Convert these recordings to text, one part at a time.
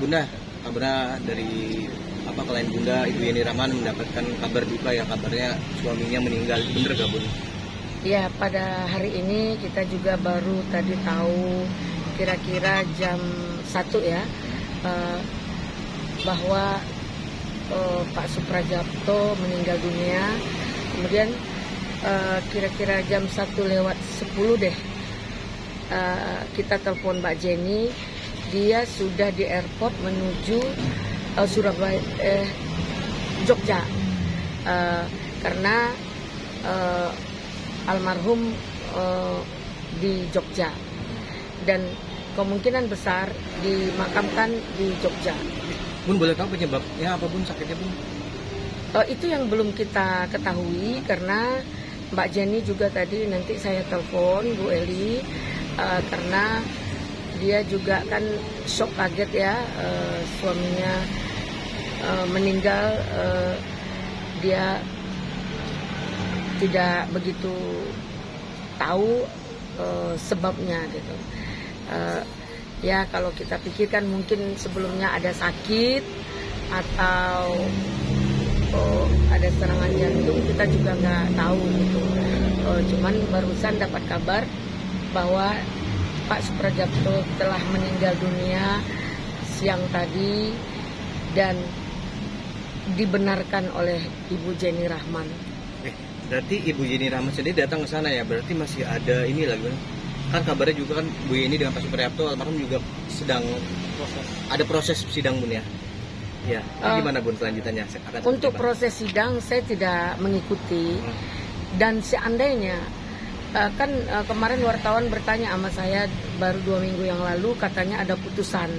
Bunda, kabarnya dari klien Bunda, Ibu Yeni Rahman mendapatkan kabar duka ya, kabarnya suaminya meninggal. Bener gak Bun? Ya, pada hari ini kita juga baru tadi tahu kira-kira jam 1 ya, bahwa Pak Suprajapto meninggal dunia. Kemudian kira-kira jam 1:10 deh, kita telepon Mbak Jenny. Dia sudah di airport menuju Surabaya, Jogja, karena almarhum di Jogja dan kemungkinan besar dimakamkan di Jogja. Bun, boleh tahu penyebabnya apa Bun, sakitnya Bun? Itu yang belum kita ketahui, karena Mbak Jenny juga tadi nanti saya telepon Bu Eli, karena dia juga kan shock, kaget ya, suaminya meninggal. Dia tidak begitu tahu sebabnya gitu. Ya kalau kita pikirkan mungkin sebelumnya ada sakit atau ada serangan jantung, kita juga nggak tahu gitu. Cuman barusan dapat kabar bahwa Pak Suprajapto telah meninggal dunia siang tadi dan dibenarkan oleh Ibu Yeni Rahman. Berarti Ibu Yeni Rahman sendiri datang ke sana ya? Berarti masih ada ini lagi kan kabarnya juga kan Bu Yeni dengan Pak Suprajapto almarhum juga sedang ada proses sidang Bun ya? Ya, gimana Bun kelanjutannya? Untuk proses sidang saya tidak mengikuti, dan seandainya kan kemarin wartawan bertanya sama saya baru 2 minggu yang lalu, katanya ada putusan.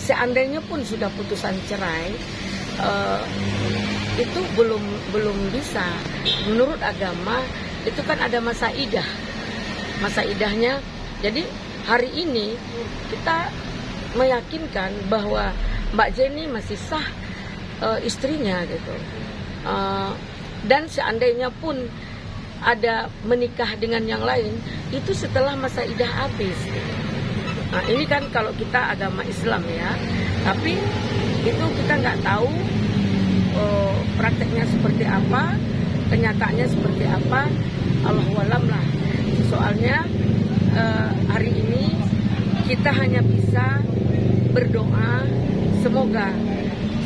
Seandainya pun sudah putusan cerai, itu belum bisa. Menurut agama itu kan ada masa idahnya. Jadi hari ini kita meyakinkan bahwa Mbak Jenny masih sah istrinya gitu. Dan seandainya pun ada menikah dengan yang lain, itu setelah masa idah habis. Nah, ini kan kalau kita agama Islam ya, tapi itu kita nggak tahu prakteknya seperti apa, kenyataannya seperti apa, Allahu a'lam lah. Soalnya hari ini kita hanya bisa berdoa semoga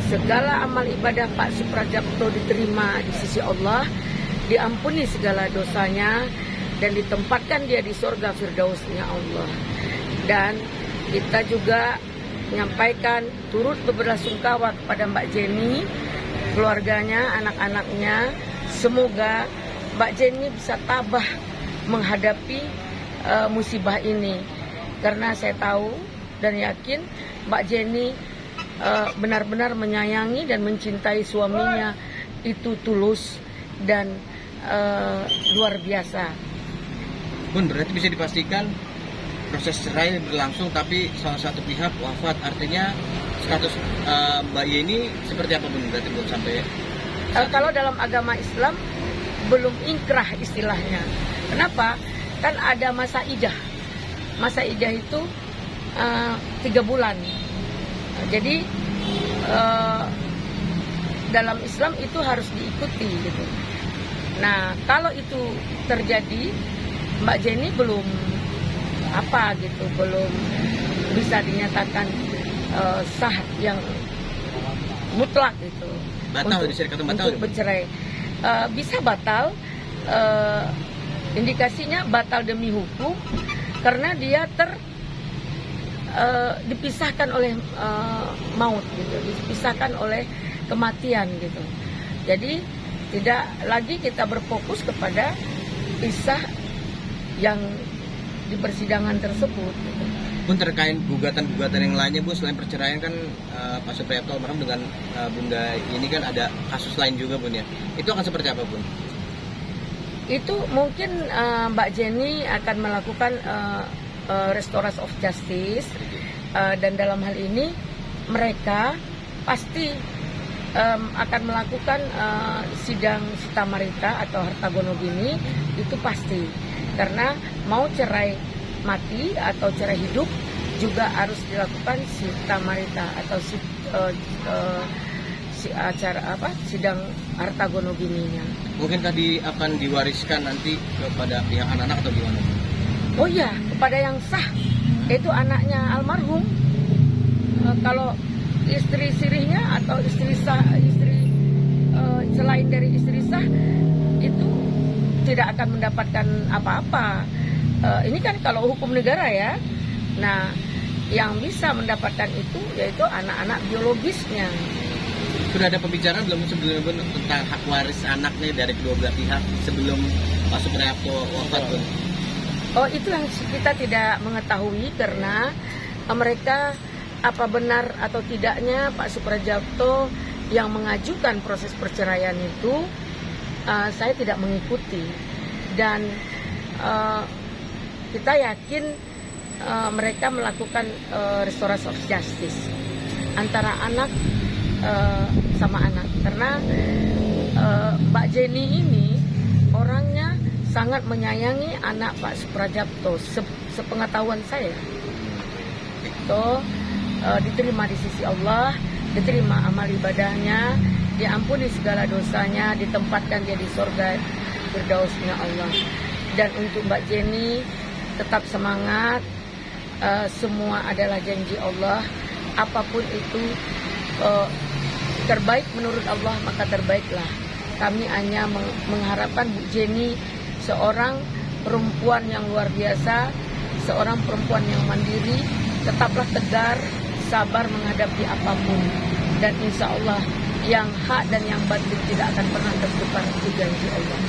segala amal ibadah Pak Suprajapto diterima di sisi Allah, diampuni segala dosanya, dan ditempatkan dia di surga firdausnya Allah. Dan kita juga menyampaikan turut berbelasungkawa kepada Mbak Jenny, keluarganya, anak-anaknya. Semoga Mbak Jenny bisa tabah menghadapi musibah ini, karena saya tahu dan yakin Mbak Jenny benar-benar menyayangi dan mencintai suaminya, itu tulus dan luar biasa. Bun, berarti bisa dipastikan proses cerai berlangsung tapi salah satu pihak wafat, artinya status Mbak Yeni seperti apa Bun? Berarti belum sampai kalau dalam agama Islam belum inkrah istilahnya. Kenapa? Kan ada masa idah. Masa idah itu 3 bulan. Jadi dalam Islam itu harus diikuti gitu. Nah, kalau itu terjadi, Mbak Jenny belum belum bisa dinyatakan sah yang mutlak gitu. Batal, untuk bercerai. Bisa batal, indikasinya batal demi hukum karena dia dipisahkan oleh maut gitu, dipisahkan oleh kematian gitu. Jadi tidak lagi kita berfokus kepada pisah yang di persidangan tersebut gitu. Pun terkait gugatan-gugatan yang lainnya Bu, selain perceraian kan Pak Suprajapto almarhum dengan Bunda ini kan ada kasus lain juga Bun ya. Itu akan seperti apa Bun? Itu mungkin Mbak Jenny akan melakukan restoration of justice, dan dalam hal ini mereka pasti akan melakukan sidang Sita Marita atau harta gono gini, itu pasti. Karena mau cerai mati atau cerai hidup juga harus dilakukan sita marita atau sidang harta gono gininya. Mungkin tadi akan diwariskan nanti kepada pihak anak-anak atau gimana? Oh iya, kepada yang sah, yaitu anaknya almarhum. Kalau istri sirihnya atau istri selain dari istri sah itu tidak akan mendapatkan apa-apa. Ini kan kalau hukum negara ya. Nah, yang bisa mendapatkan itu yaitu anak-anak biologisnya. Sudah ada pembicaraan belum sebelumnya tentang hak waris anak nih dari kedua belah pihak sebelum Pak Supriyapto wafat, Bun? Oh, itu yang kita tidak mengetahui karena mereka apa benar atau tidaknya Pak Supriyapto yang mengajukan proses perceraian itu saya tidak mengikuti, dan kita yakin mereka melakukan restoration of justice antara anak sama anak, karena Mbak Jenny ini orangnya sangat menyayangi anak Pak Supriyapto, sepengetahuan saya. Itu diterima di sisi Allah, diterima amal ibadahnya, diampuni segala dosanya, ditempatkan dia di surga firdausnya Allah. Dan untuk Mbak Jenny tetap semangat, semua adalah janji Allah, apapun itu terbaik menurut Allah maka terbaiklah. Kami hanya mengharapkan Bu Jenny seorang perempuan yang luar biasa, seorang perempuan yang mandiri, tetaplah tegar, sabar menghadapi apapun, dan insya Allah yang hak dan yang batin tidak akan pernah tertukar, itu janji Allah.